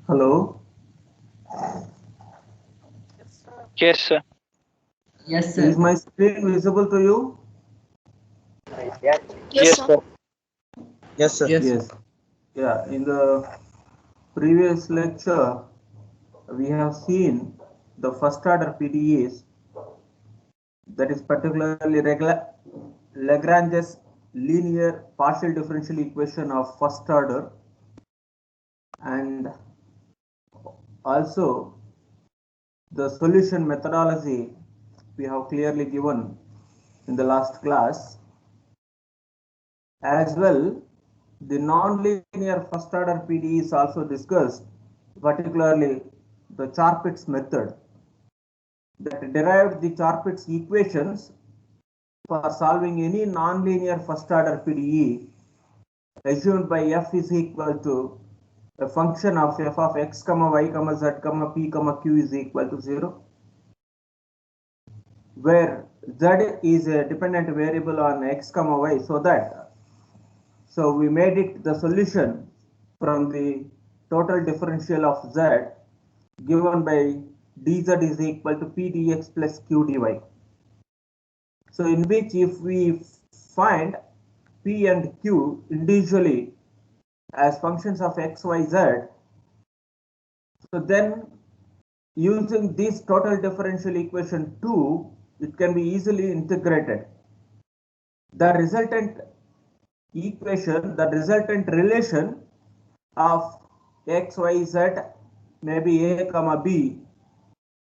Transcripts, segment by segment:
Hello, Yes, sir. Yes, is sir. my screen visible to you? Yes, Yes, sir. sir. Yes, sir. Yes, sir. Yes. Yeah, in the previous lecture, we have seen the first order PDEs, that is particularly Lagrange's linear partial differential equation of first order, and also the solution methodology we have clearly given in the last class. As well, the nonlinear first order PDE is also discussed, particularly the Charpit's method that derived the Charpit's equations for solving any nonlinear first order PDE assumed by f is equal to a function of f of x comma y comma z comma p comma q is equal to 0, where z is a dependent variable on x comma y, so we made it the solution from the total differential of z given by dz is equal to p dx plus q dy. So in which if we find p and q individually as functions of x, y, z, so then using this total differential equation 2, it can be easily integrated. The resultant equation, the resultant relation of x, y, z, maybe a comma b,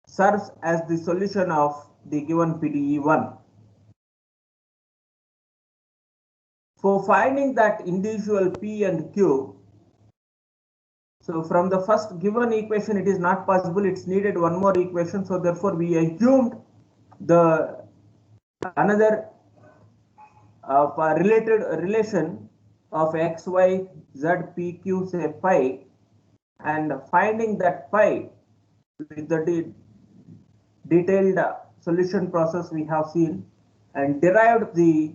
serves as the solution of the given PDE1. For finding that individual p and q, so from the first given equation it is not possible, it's needed one more equation, so therefore we assumed the another related relation of x, y, z, p, q, say pi, and finding that pi with the detailed solution process we have seen and derived the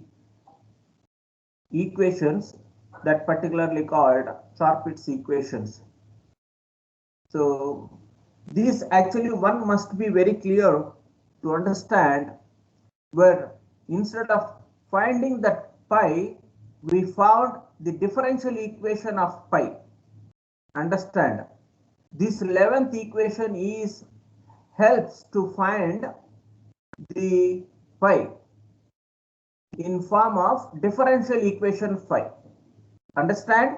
equations that particularly called Charpit's equations. So these actually one must be very clear to understand, where instead of finding that pi, we found the differential equation of pi. Understand, this 11th equation is helps to find the pi in form of differential equation phi. Understand?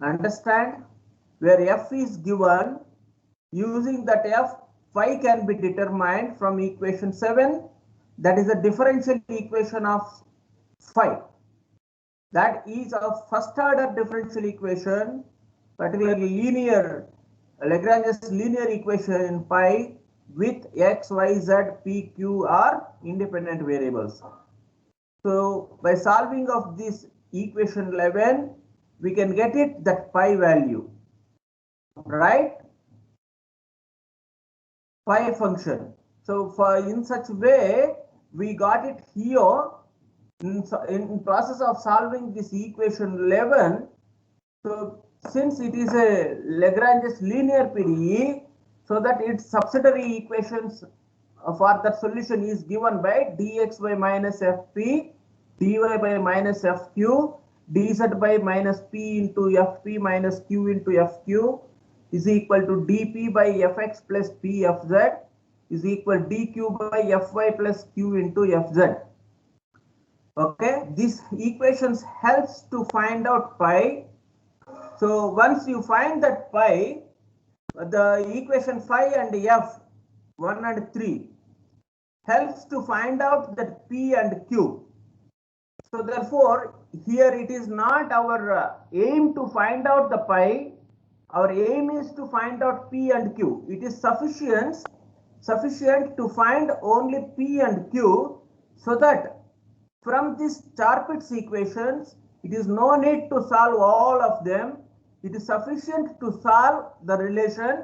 Understand? Where f is given, using that f, phi can be determined from equation 7, that is the differential equation of phi. That is a first order differential equation, particularly linear, Lagrange's linear equation in pi with x, y, z, p, q are independent variables. So by solving of this equation 11, we can get it that pi value, right? Pi function. So for in such way, we got it here in process of solving this equation 11. So since it is a Lagrange's linear PDE, so that its subsidiary equations for that solution is given by dx by minus fp, dy by minus fq, dz by minus p into fp minus q into fq is equal to dp by fx plus p fz is equal dq by fy plus q into fz. Okay, this equations helps to find out pi. So once you find that pi, the equation phi and f 1 and 3 helps to find out that p and q. So therefore here it is not our aim to find out the pi, our aim is to find out p and q. It is sufficient to find only p and q, so that from this Charpit's equations, it is no need to solve all of them. It is sufficient to solve the relation,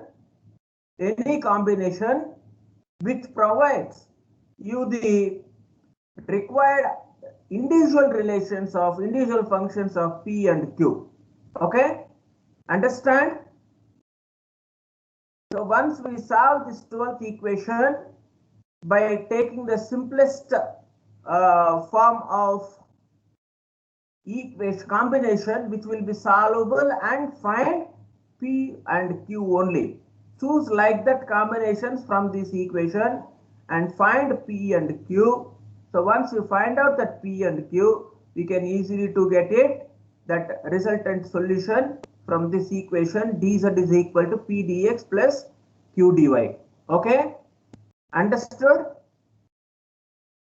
any combination which provides you the required individual relations of individual functions of p and q. Okay, Understand? So once we solve this 12th equation by taking the simplest form of equation combination, which will be solvable, and find P and Q only. Choose like that combinations from this equation and find P and Q. So once you find out that P and Q, we can easily to get it, that resultant solution from this equation dz is equal to P dx plus Q dy. Okay, understood?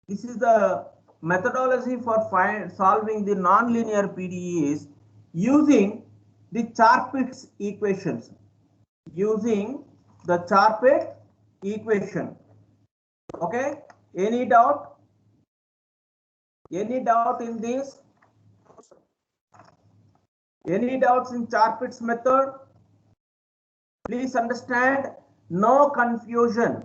This is the methodology for solving the nonlinear PDEs using the Charpit's equations. Using the Charpit equation. Okay, any doubt? Any doubt in this? Any doubts in Charpit's method? Please understand, no confusion.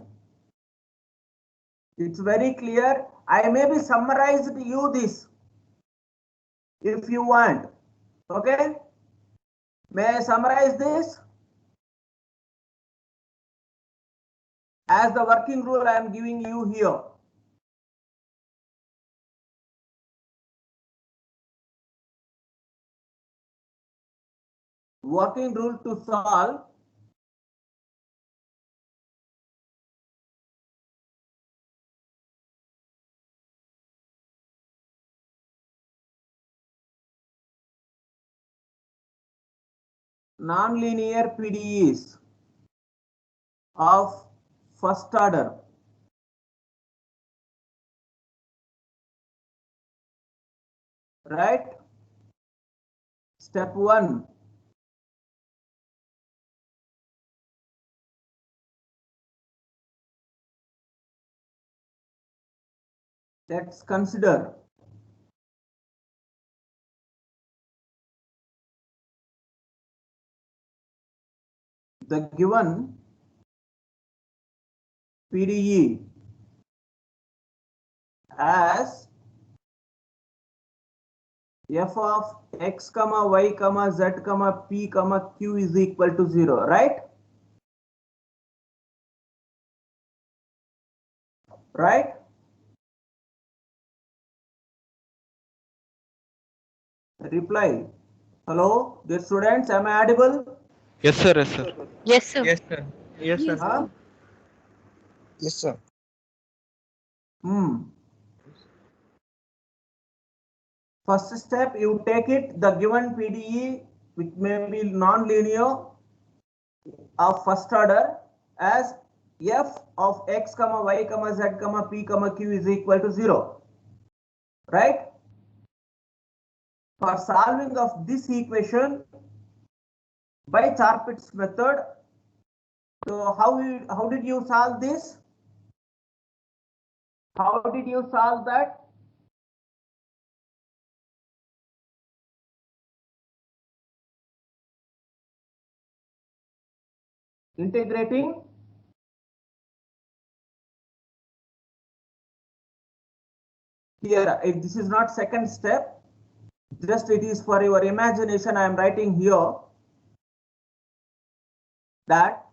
It's very clear. I maybe summarized you this if you want. Okay, may I summarize this? As the working rule I am giving you here. Working rule to solve nonlinear PDEs of first order. Right? Step 1. Let's consider the given PDE as f of x comma y comma z comma p comma q is equal to 0, right? Right? Reply. Hello, dear students, am I audible? Yes, sir. Yes, sir. Yes, sir. Yes, sir. Yes, sir. Huh? Yes, sir. First step, you take it, the given PDE, which may be non-linear of first order, as f of x comma y comma z comma p comma q is equal to 0. Right? For solving of this equation by Charpit's method, so how did you solve this? How did you solve that? Integrating here. If this is not second step, just it is for your imagination. I am writing here that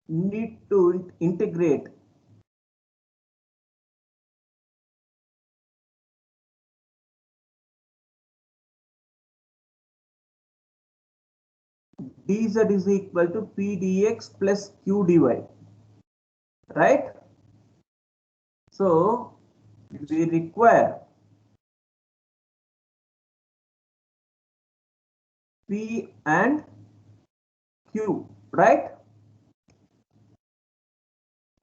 need to integrate dz is equal to p dx plus q dy, right? So we require p and q, right?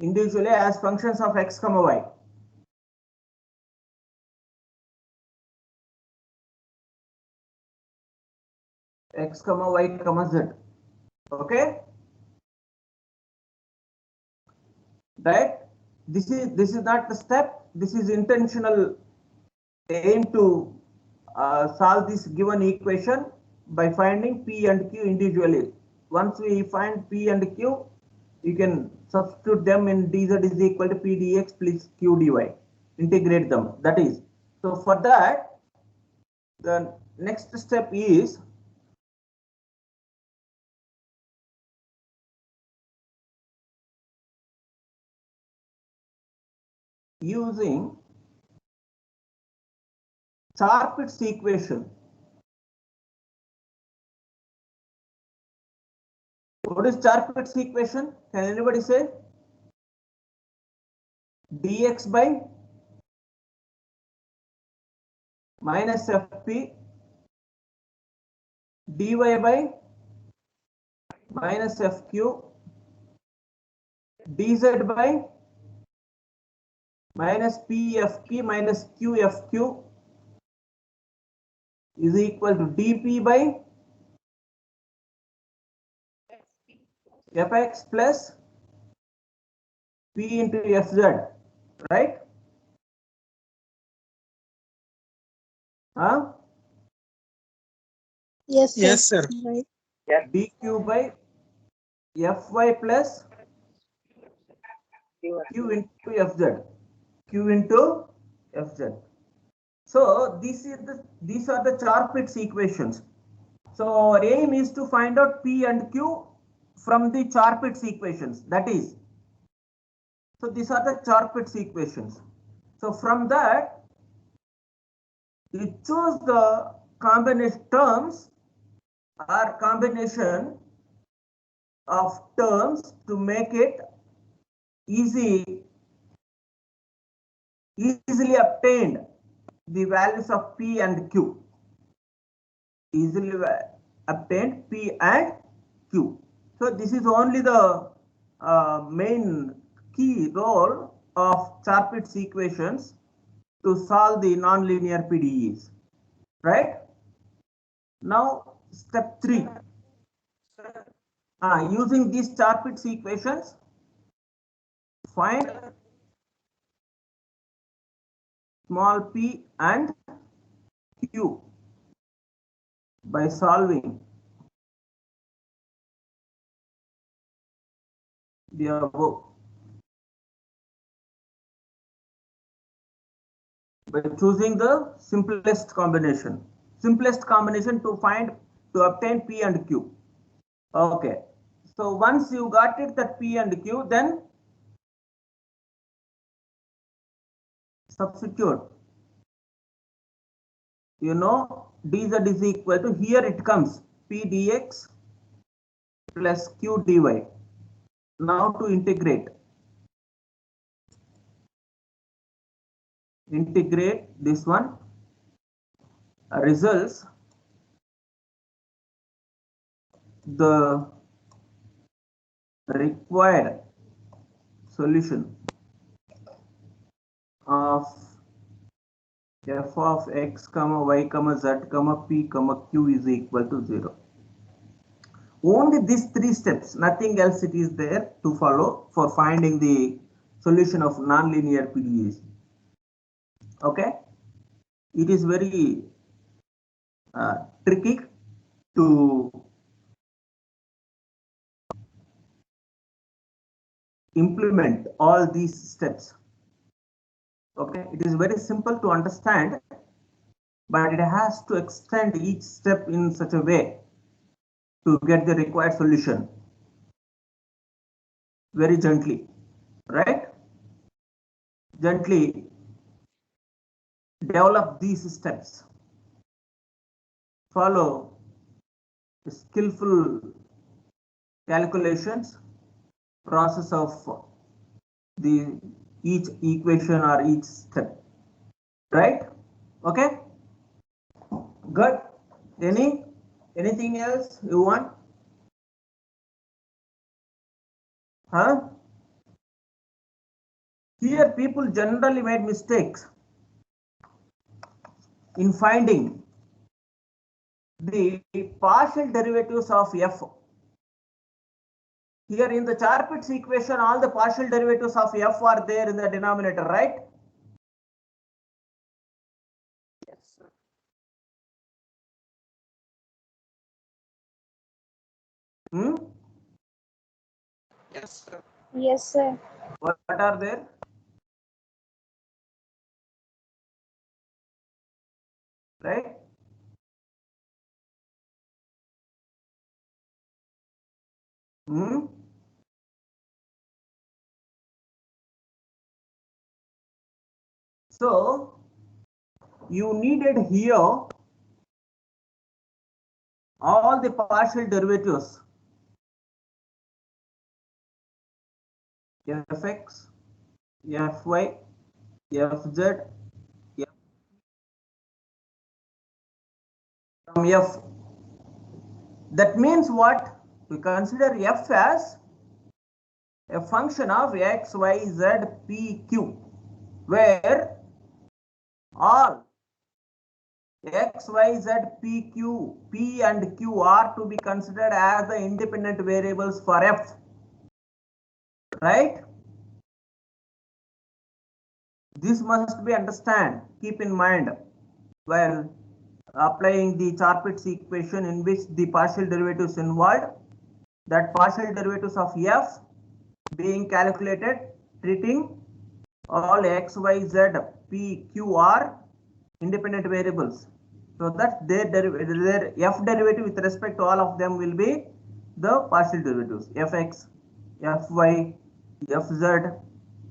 Individually as functions of x comma y. X comma y comma z. Okay, right? This is not the step. This is intentional aim to solve this given equation by finding p and q individually. Once we find p and q, you can substitute them in dz is equal to p dx plus q dy. Integrate them. That is, so for that The next step is using Charpit's equation. What is Charpit's equation? Can anybody say? Dx by minus Fp dy by minus Fq dz by minus Pfp minus Qfq is equal to dP by Fx plus P into Fz, right? Huh? Yes, sir. Yes, sir. Right. dq by Fy plus Q into Fz. Q into Fz. So these are the Charpit's equations. So our aim is to find out P and Q from the Charpit's equations. That is, so these are the Charpit's equations. So from that, you choose the combination terms or combination of terms to make it easily obtained the values of P and Q. Easily obtained P and Q. So this is only the main key role of Charpit's equations to solve the nonlinear PDEs, right? Now step 3. Using these Charpit's equations, find small p and q by solving the above. By choosing the simplest combination to obtain P and Q. Okay, so once you got it that P and Q, then substitute. You know, dz is equal to, here it comes P dx plus Q dy. Now to integrate this one, results the required solution of f of x comma y comma z comma p comma q is equal to 0. Only these 3 steps, nothing else it is there to follow for finding the solution of nonlinear PDEs. Okay, it is very tricky to implement all these steps. Okay, it is very simple to understand, but it has to extend each step in such a way to get the required solution very gently, right? Gently develop these steps. Follow skillful calculations, process of the each equation or each step, right? Okay, good. Anything else you want? Huh? Here people generally made mistakes in finding the partial derivatives of f. Here in the Charpit's equation, all the partial derivatives of f are there in the denominator, right? Yes, sir. Yes, sir. Yes, sir. What are there? Right? Hmm? So you needed here all the partial derivatives fx, fy, fz, from f. That means what? We consider f as a function of x, y, z, p, q, where all x, y, z, p, q, p and q are to be considered as the independent variables for f, right? This must be understand, keep in mind while applying the Charpit's equation in which the partial derivatives involved, that partial derivatives of f being calculated treating all x, y, z, p, q are independent variables, so that their f derivative with respect to all of them will be the partial derivatives fx, fy, fz,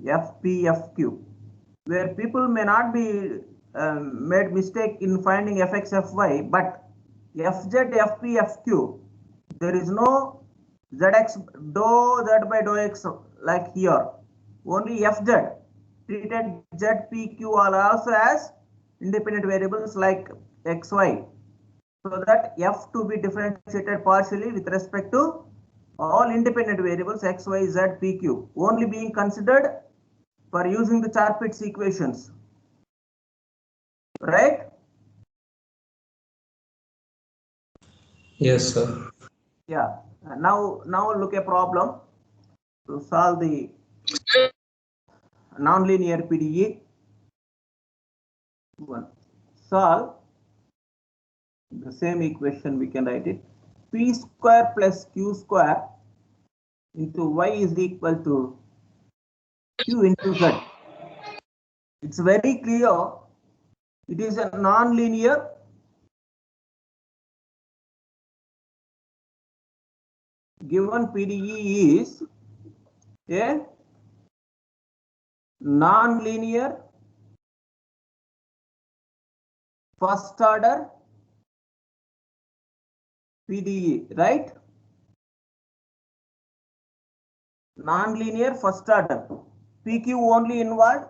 fp, fq, where people may not be made mistake in finding fx, fy, but fz, fp, fq, there is no zx dou z by dou x like here. Only fz treated z, p, q are also as independent variables like xy, so that f to be differentiated partially with respect to all independent variables x, y, z, p, q only being considered for using the Charpit's equations, right? Yes, sir. Yeah. Now look a problem to solve the nonlinear PDE. One. Solve the same equation, we can write it p square plus q square into y is equal to q into z. It's very clear. It is a non-linear given PDE is a non-linear first order PDE, right? Non-linear first order. PQ only involved,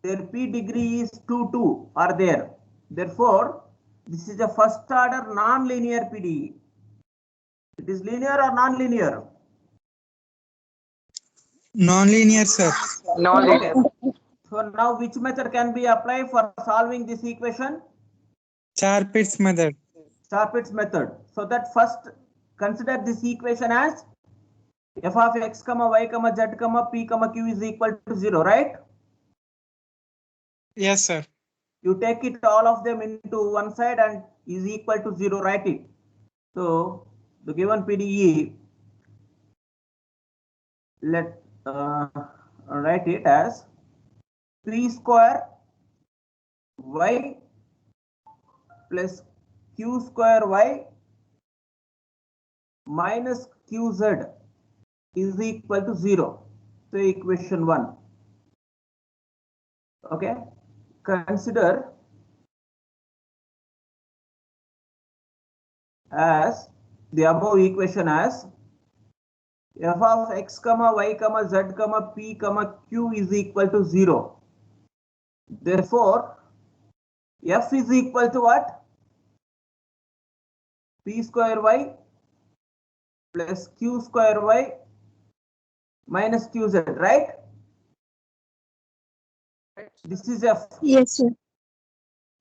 their P degree is 2 are there. Therefore, this is a first order non-linear PDE. It is linear or non-linear? Non-linear, sir. Non-linear. So now which method can be applied for solving this equation? Charpit's method. Charpit's method. So that first consider this equation as f of x, y, z, p, q is equal to 0, right? Yes, sir. You take it all of them into one side and is equal to 0, write it. So the given PDE, let write it as p square y plus q square y minus qz is equal to 0. So equation 1. Okay. Consider as the above equation as f of x, y, z, p, q is equal to 0. Therefore, f is equal to what? P square y plus q square y minus qz, right? This is f. Yes, sir.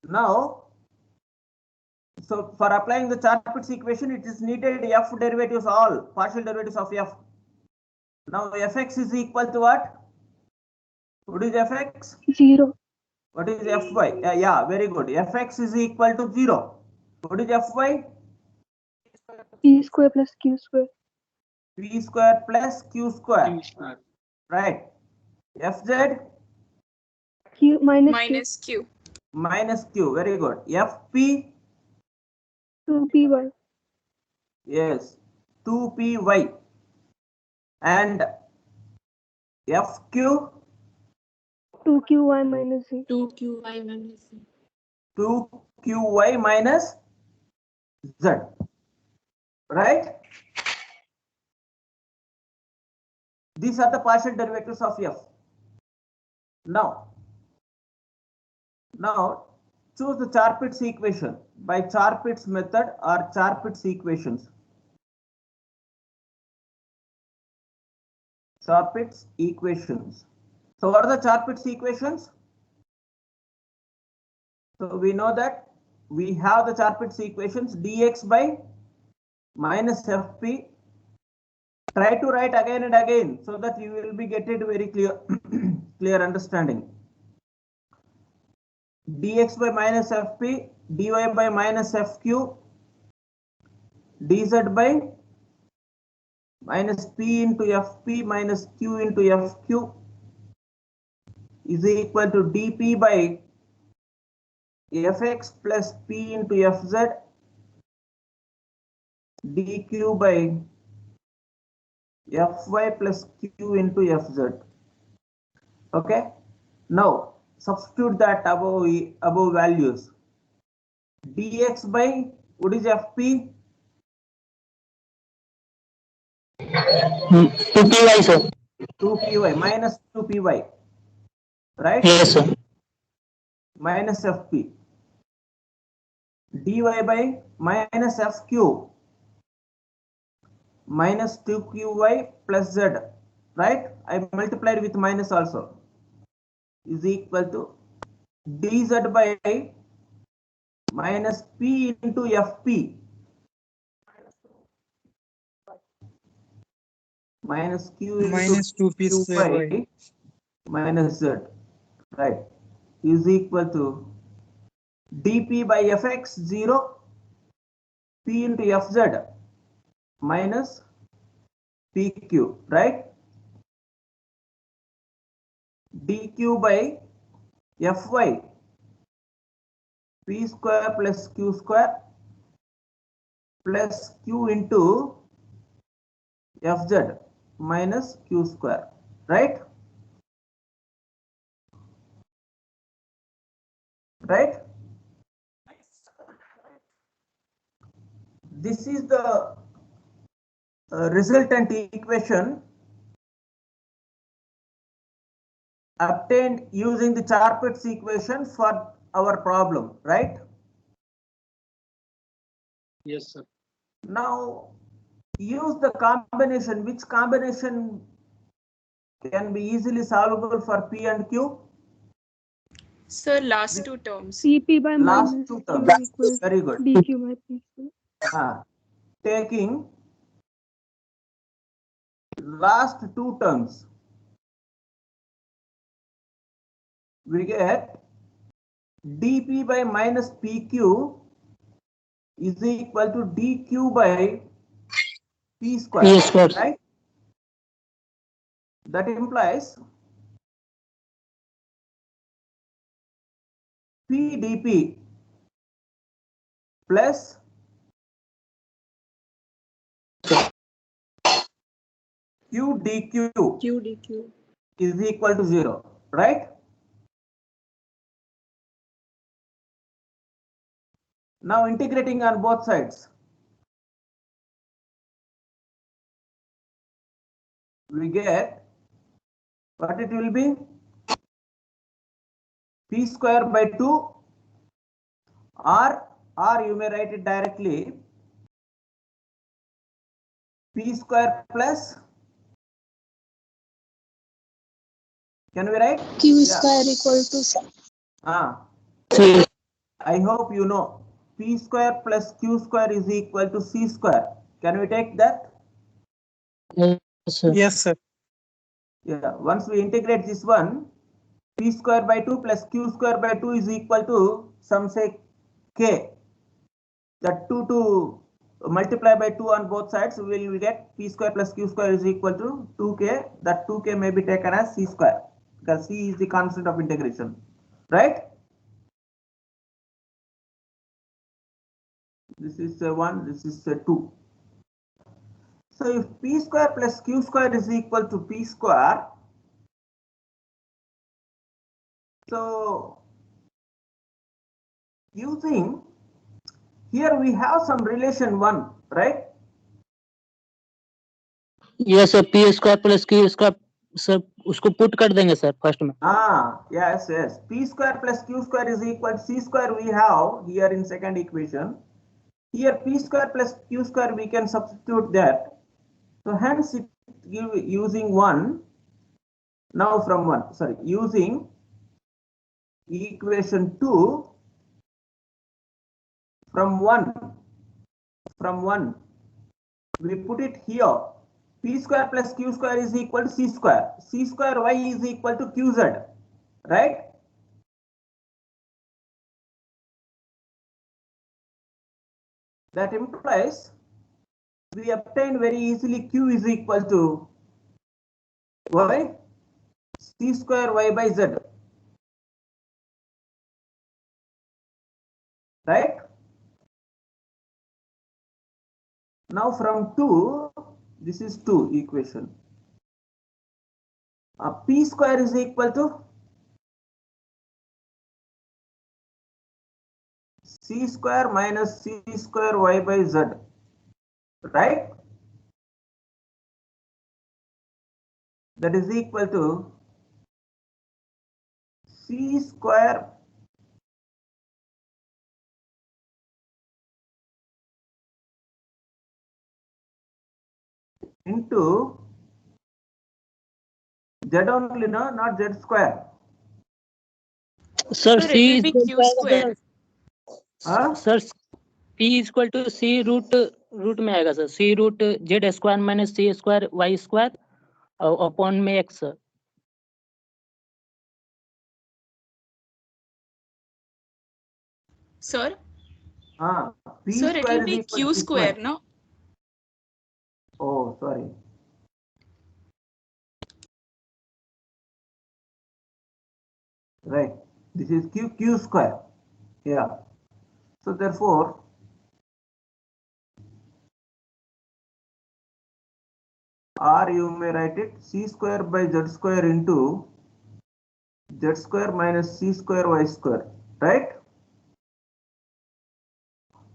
Now, so for applying the Charpit's equation, it is needed f derivatives, all partial derivatives of f. Now fx is equal to what? What is fx? 0. What is fy? Yeah, very good. Fx is equal to 0. What is fy? P square plus Q square. P square plus q square. Right. Fz? Q minus Q. Minus q. Very good. Fp? 2 PY. Yes. 2py. and fq 2qy minus z. 2qy minus z. 2qy minus z, right? These are the partial derivatives of f. Now choose the Char-Pitts equation by Char-Pitts method or Char-Pitts equations. Char-Pitts equations. So what are the Char-Pitts equations? So we know that we have the Char-Pitts equations dx by minus fp. Try to write again and again so that you will be getting very clear clear understanding. Dx by minus fp, dy by minus fq, dz by minus p into fp minus q into fq is equal to dp by fx plus p into fz, dq by fy plus q into fz. Okay, now substitute that above values. Dx by what is fp? 2py, sir. 2py minus 2py, right? Yes, sir. Minus fp. Dy by minus fq minus 2qy plus z, right? I multiplied with minus also, is equal to dz by minus p into fp minus q into minus 2p square y. qy minus z, right, is equal to dp by fx 0, p into fz minus pq, right? dq by fy p square plus q square plus q into fz minus q square, right? Right? This is the resultant equation obtained using the Char-Pitts equation for our problem, right? Yes, sir. Now use the combination. Which combination can be easily solvable for p and q? Sir, last two terms. Cp by Last minus two q terms. equals Very good. dq by p square. Taking last two terms, we get dp by minus pq is equal to dq by p square, P square. right? That implies p dp plus q dq Q dq. is equal to 0, right? Now integrating on both sides, we get what it will be, p square by 2, or you may write it directly, p square plus, can we write? Q square equal to C. I hope you know p square plus q square is equal to c square. Can we take that? Yes, sir. Yes, sir. Yeah, once we integrate this one, p square by 2 plus q square by 2 is equal to, some say k. That 2 to multiply by 2 on both sides, we will get p square plus q square is equal to 2k. That 2k may be taken as c square because c is the constant of integration, right? This is 1, this is 2. So if p square plus q square is equal to p square, so using here we have some relation 1, right? Yes sir, p square plus q square sir उसको put कर देंगे sir first में. Yes, yes. P square plus q square is equal to c square we have here in second equation. Here p square plus q square we can substitute that. So hence it give using 1. Now from 1, sorry, using equation 2 from 1 we put it here. P square plus q square is equal to c square. C square y is equal to qz, right? That implies we obtain very easily q is equal to y, c square y by z, right? Now from 2, this is 2 equation. P square is equal to c square minus c square y by z, right? That is equal to c square into z only, no, not z square. Sir, Sir, c it will be q square. Sir p is equal to c root में आएगा सर, c root z square minus c square y square और upon में x sir. Sir, P sir, it square will is be equal q to c square, no? Oh, sorry. Right. This is q square. Yeah. So therefore, or you may write it c square by z square into z square minus c square y square, right?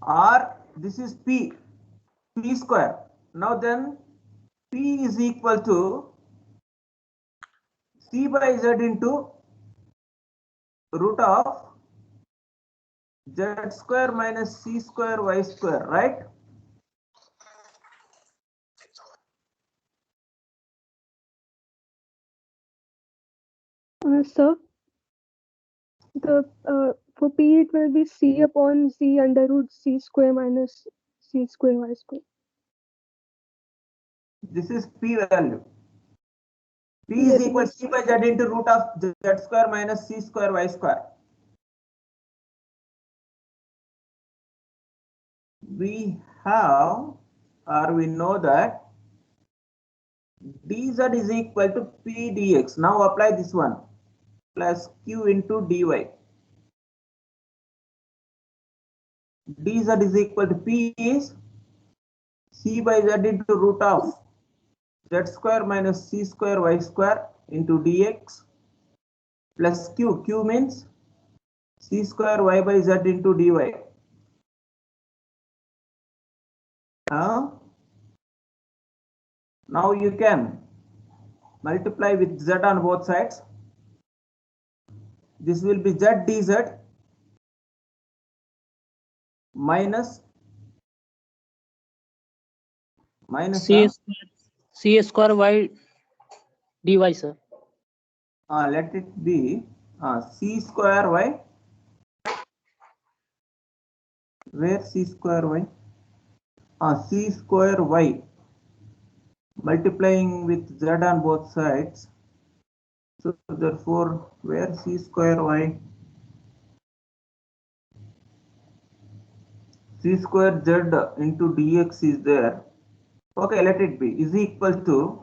Or this is p square. Now then p is equal to c by z into root of z square minus c square y square, right? Sir, for P it will be C upon C under root C square minus C square y square. This is p value. P Yes, is equal to yes. c by z into root of z square minus c square y square. We have, or we know that dz is equal to p dx. Now apply this one plus q into dy. Dz is equal to p is c by z into root of z square minus c square y square into dx plus q. Q means c square y by z into dy. Now you can multiply with z on both sides. This will be z dz minus c square y dy sir. Let it be c square y. Where c square y? C square y multiplying with z on both sides. So therefore, where c square y? C square z into dx is there. Okay, let it be is equal to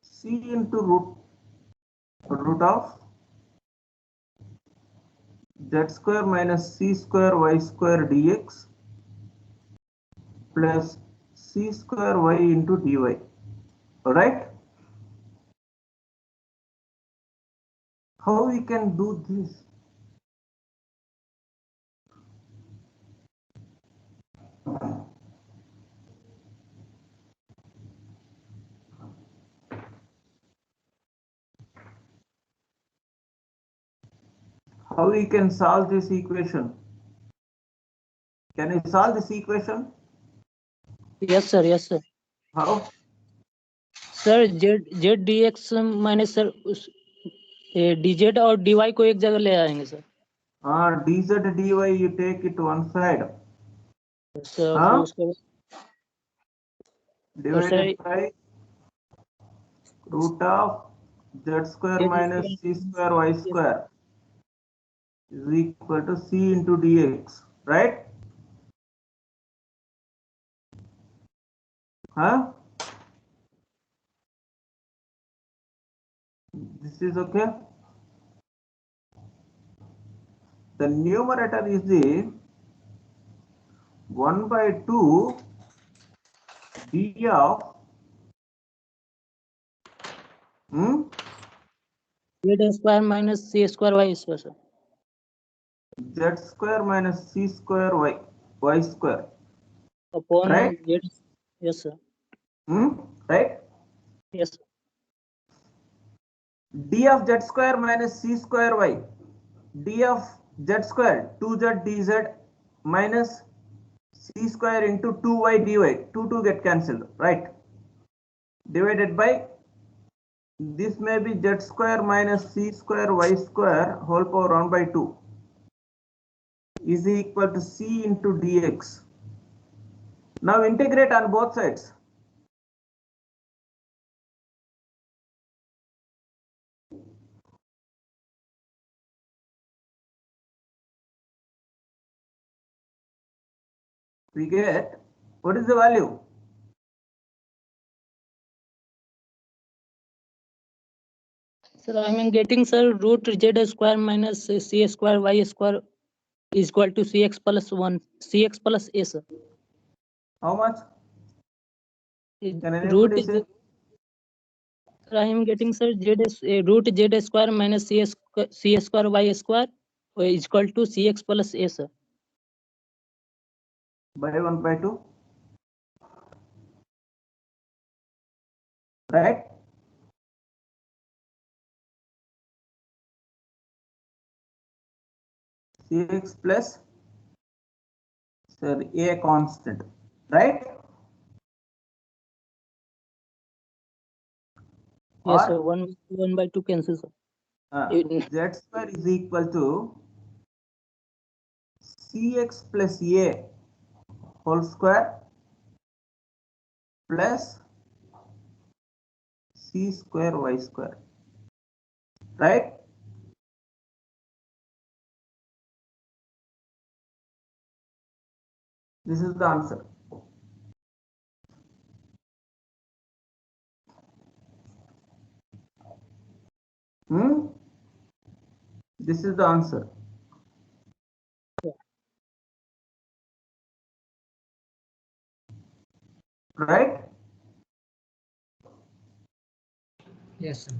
c into root of z square minus c square y square dx plus c square y into dy. All right. How we can do this? How we can solve this equation? Can you solve this equation? Yes, sir. Yes, sir. How? Sir Z D x minus sir dz और dy को एक जगह ले आएंगे sir. dz dy you take it one side. Sir हाँ? फिर उसके Divided by root of z square minus c square y square is equal to c into dx, right? Huh? This is okay. The numerator is the 1 by 2 d of z square minus c square y square sir. z square minus c square y square. Upon Right? z. Yes, sir. Right? Yes, sir. d of z square minus c square y. d of z square 2z dz minus c square into 2y dy. 2 get cancelled, right? Divided by this may be z square minus c square y square whole power 1 by 2 is equal to c into dx. Now integrate on both sides. We get, what is the value? Sir, I am getting sir root z square minus c square y square is equal to cx plus 1 cx plus a sir. How much? Can Root anybody say? sir, I am getting sir root z square minus c square y square is equal to cx plus a sir. By 1 by 2. Right? Cx plus a constant, right? Yes, Or, sir. 1 by 2 cancel, sir. z square is equal to cx plus a whole square plus c square y square, right? This is the answer. This is the answer. Right? Yes, sir.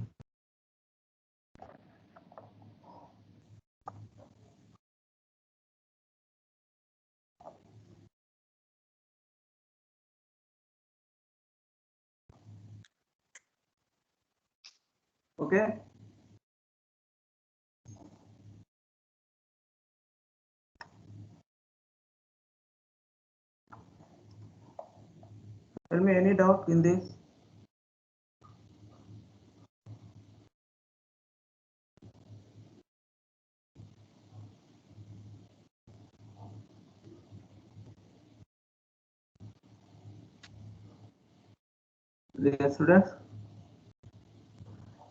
Okay. Tell me any doubt in this? Dear students,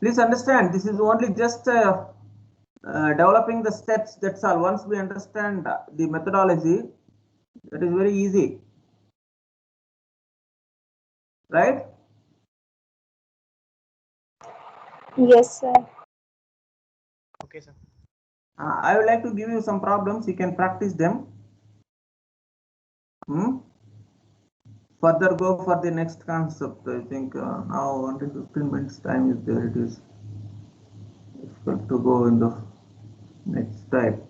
please understand this is only just developing the steps, that's all. Once we understand the methodology, that is very easy, right? Yes, sir. Okay, sir. I would like to give you some problems, you can practice them. further go for the next concept. I think now only 15 minutes time is there. It is difficult to go in the next type.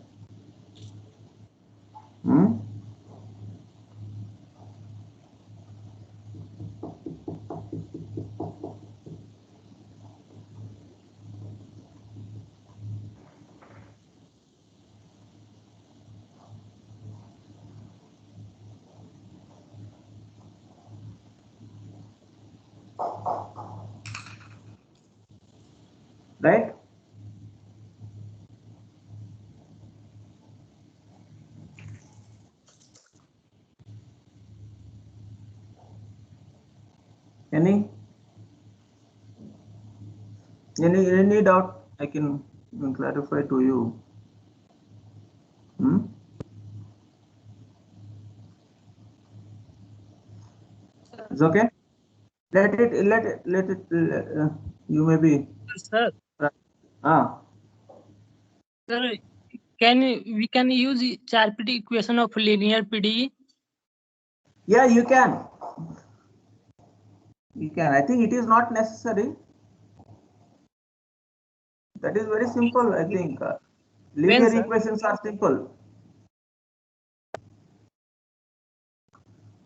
Right? Any doubt? I can clarify to you. It's okay. Let it. You may be. Sir, sir, we can use the Charpit equation of linear PDE? Yeah, you can. You can. I think it is not necessary. That is very simple. I think linear equations are simple.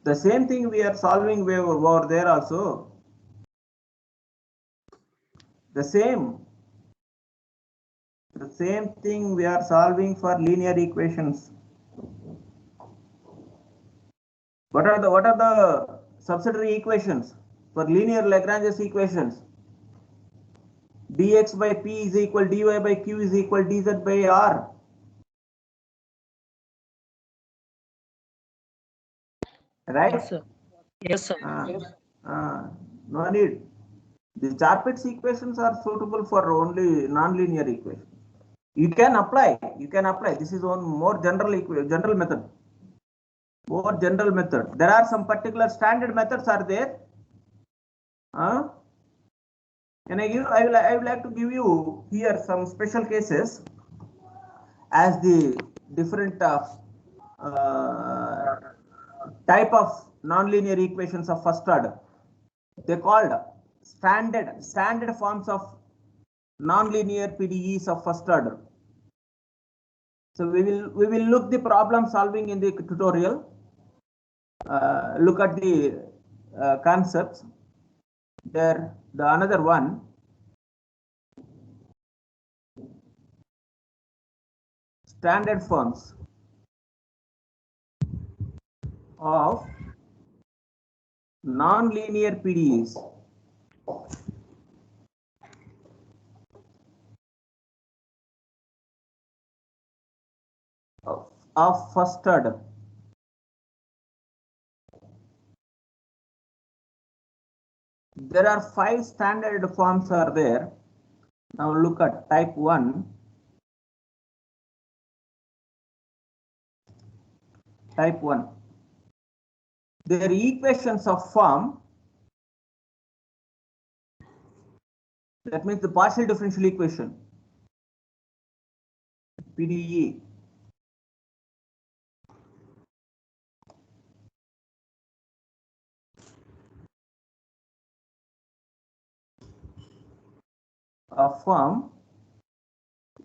The same thing we are solving over there also. The same thing we are solving for linear equations. What are the subsidiary equations for linear Lagrange's equations? dx by p is equal dy by q is equal dz by r. Right? Yes, sir. Yes, sir. No need. The Charpit's equations are suitable for only nonlinear equations. You can apply. This is one more general method. More general method. There are some particular standard methods are there. Can I give? I would like to give you here some special cases as the different type of nonlinear equations of first order. They called standard forms of nonlinear PDEs of first order. So we will look the problem solving in the tutorial. Look at the concepts. There, the another one. Standard forms of nonlinear PDEs. Of first order. There are 5 standard forms are there. Now look at type 1. Type 1. Their equations of form, that means the partial differential equation, PDE. Of form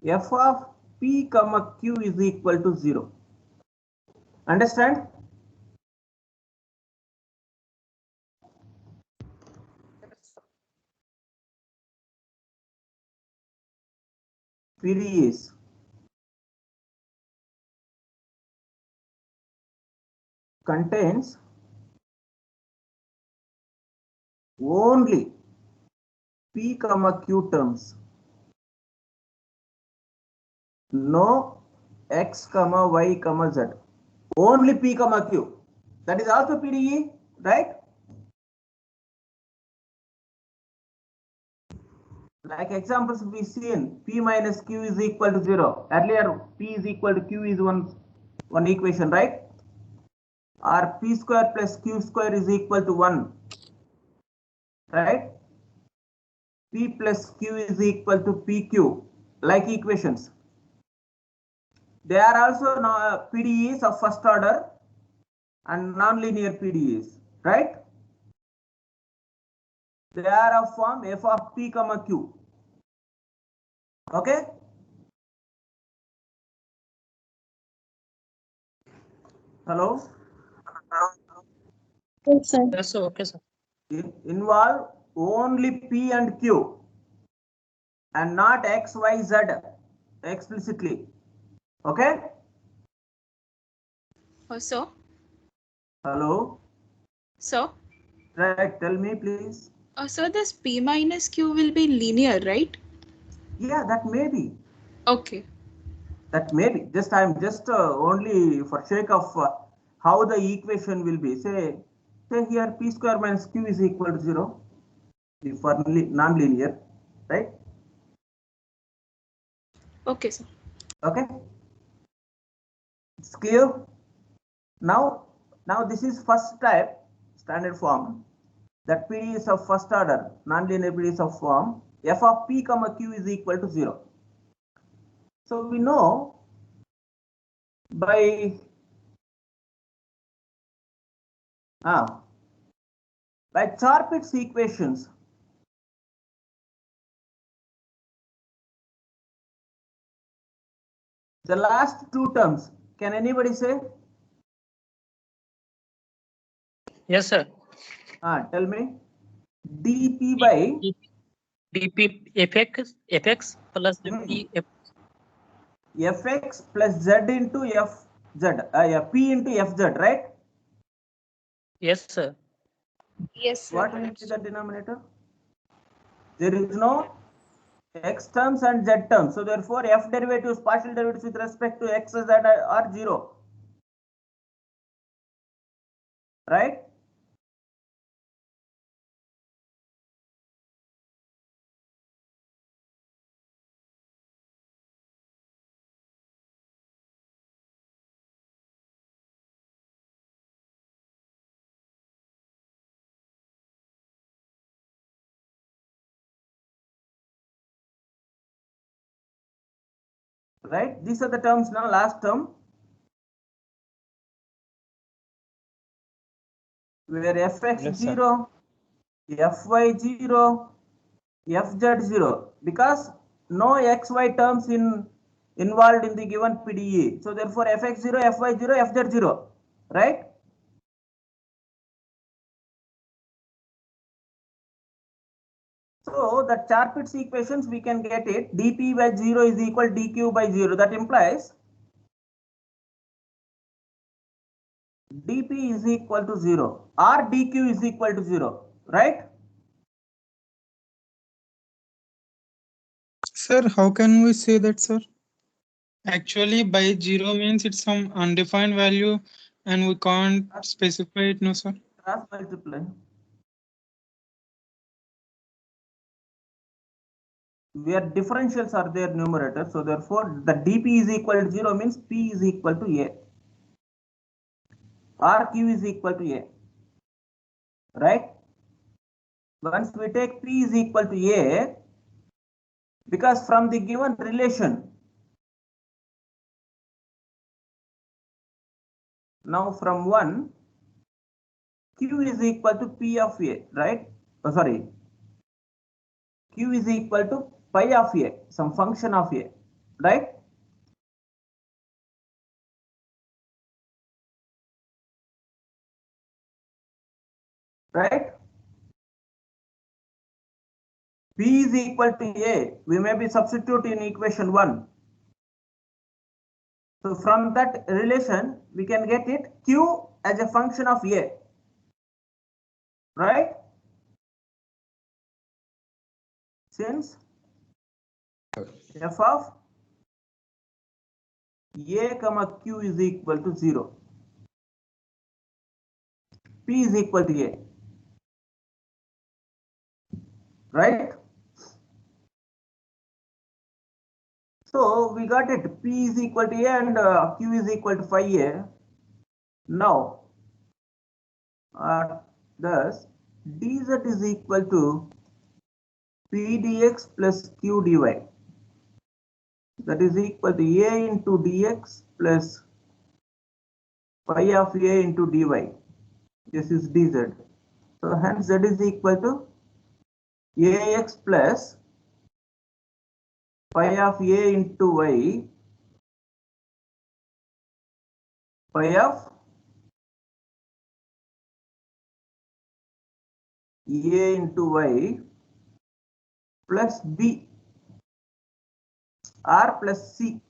f of p comma q is equal to 0. Understand? PDEs. Contains only p comma q terms, no x comma y comma z, only p comma q. That is also PDE, right? Like examples we seen, p minus q is equal to 0. Earlier p is equal to q is one equation, right? Or p square plus q square is equal to 1, right? P plus q is equal to pq, like equations. They are also PDEs of first order and nonlinear PDEs. right? They are of form f of p comma q. Okay. Hello. Yes, sir. Okay, sir. Involve only p and q and not x, y, z explicitly. Okay. Sir. Hello. Sir. Right. Tell me, please. So this p minus q will be linear, right? Yeah, that may be. Okay. That may be. Just I'm just only for sake of how the equation will be. Say here p square minus q is equal to 0 for non-linear, right? Okay, sir. Okay. It's clear. Now this is first type standard form. That PD is of first order, non-linear PD is of form f of p comma q is equal to 0. So we know by Chapman's equations, the last two terms, can anybody say? Yes, sir. Tell me. dp by dp fx plus p fx plus z into fz, p into fz, right? Yes, sir. Yes, sir. What will be the denominator? There is no x terms and z terms. So therefore, f derivatives, partial derivatives with respect to x, z are 0. Right? Right? These are the terms now, last term. Where fx Yes, sir. 0, fy 0, fz 0. Because no xy terms involved in the given PDE. So therefore, fx 0, fy 0, fz 0. Right? So the Chapman's equations, we can get it dp by 0 is equal dq by 0. That implies dp is equal to 0 or dq is equal to 0, right? Sir, how can we say that, sir? Actually, by 0 means it's some undefined value and we can't specify it, no, sir. Cross multiply. Where differentials are there numerator, so therefore the dp is equal to 0 means p is equal to a or q is equal to a, right? Once we take p is equal to a, because from the given relation, now from 1, q is equal to p of a, right? Oh, sorry, q is equal to pi of a, some function of a, right? Right? P is equal to a, we may be substitute in equation 1. So from that relation, we can get it q as a function of a, right? Since f of a comma q is equal to 0, p is equal to a, right? So we got it, p is equal to a and q is equal to phi a. Now, thus dz is equal to p dx plus q dy. That is equal to a into dx plus phi of a into dy. This is dz. So hence z is equal to ax plus pi of a into y pi of a into y plus b r plus c,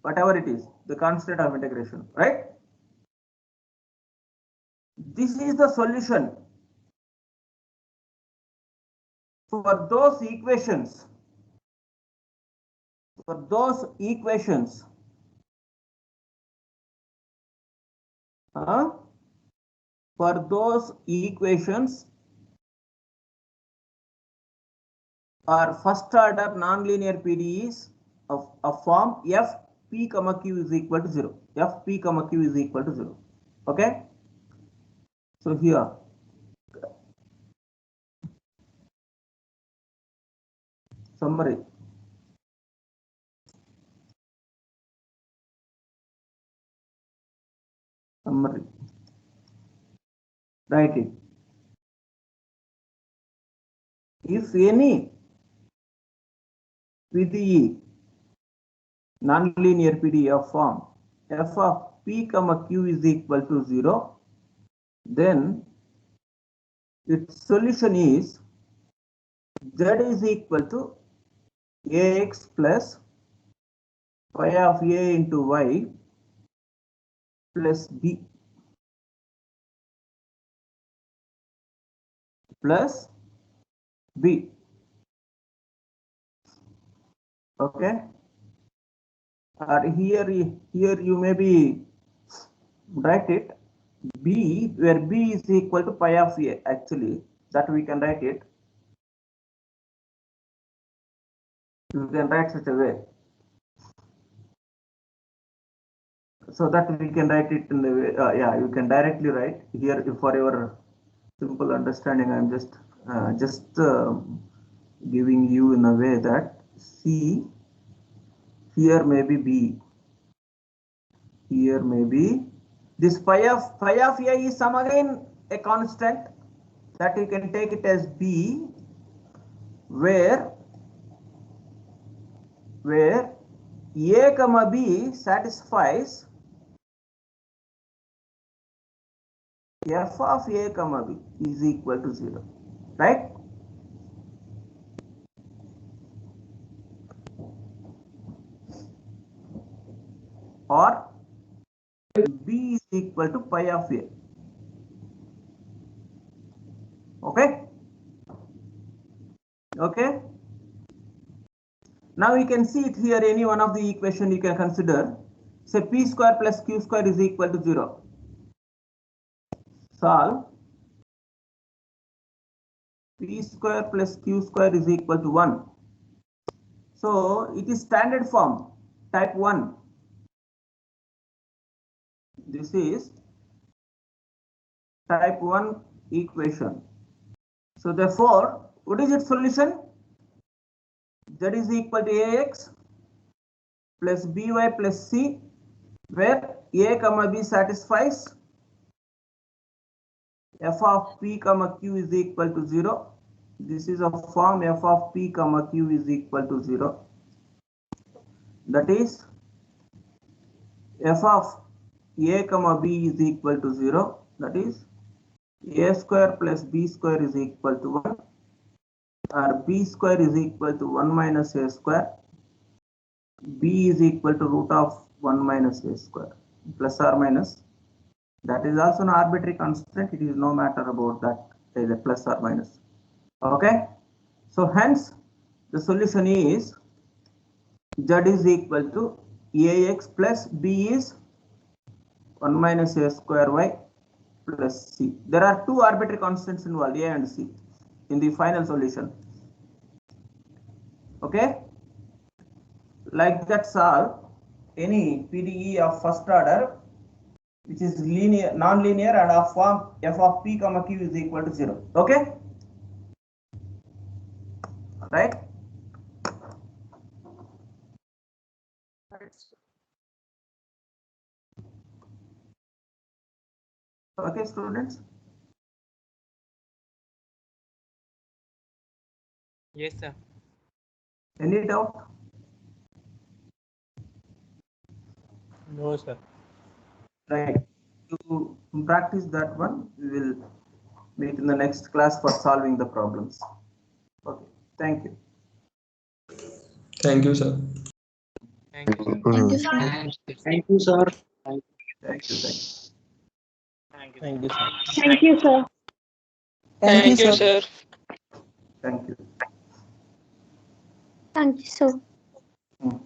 whatever it is, the constant of integration, right? This is the solution for those equations. For those equations, for those equations are first order nonlinear PDEs of form f p comma q is equal to 0. F p comma q is equal to 0. Okay. So here summary. Summary. Write it. If any PDE nonlinear PDE of form f of p comma q is equal to 0, then its solution is z is equal to ax plus pi of a into y plus b plus b. Okay. Or here you may be write it b, where b is equal to pi of a. Actually, that we can write it. You can write such a way so that we can write it in the way. Yeah, you can directly write here. For your simple understanding, I'm just giving you in a way that c here may be b, here may be this pi of a is some again a constant that you can take it as b, where a comma b satisfies f of a comma b is equal to 0, right? Or b is equal to pi of a. Okay. Okay. Now you can see it here, any one of the equation you can consider. Say p square plus q square is equal to 0. Solve p square plus q square is equal to 1. So it is standard form, type 1. This is type 1 equation. So therefore, what is its solution? Z is equal to ax plus by plus c, where a comma b satisfies f of p comma q is equal to 0. This is a form f of p comma q is equal to 0. That is f of a comma b is equal to 0. That is a square plus b square is equal to 1, or b square is equal to 1 minus a square. B is equal to root of 1 minus a square, plus or minus. That is also an arbitrary constant. It is no matter about that, either plus or minus. Okay. So hence the solution is z is equal to ax plus b is 1 minus a square y plus c. There are two arbitrary constants involved, a and c, in the final solution. Okay. Like that, solve any PDE of first order which is linear, non-linear, and of form f of p comma q is equal to 0. Okay. Right. Okay, students. Yes, sir. Any doubt? No, sir. Right. To practice that one, we will meet in the next class for solving the problems. Okay. Thank you. Thank you, sir. Thank you, sir. Thank you, sir. Thank you, sir. Thank you. Thank you. Thank you, sir. Thank you, sir. Thank you, sir. Thank you. Thank you, sir. Hmm.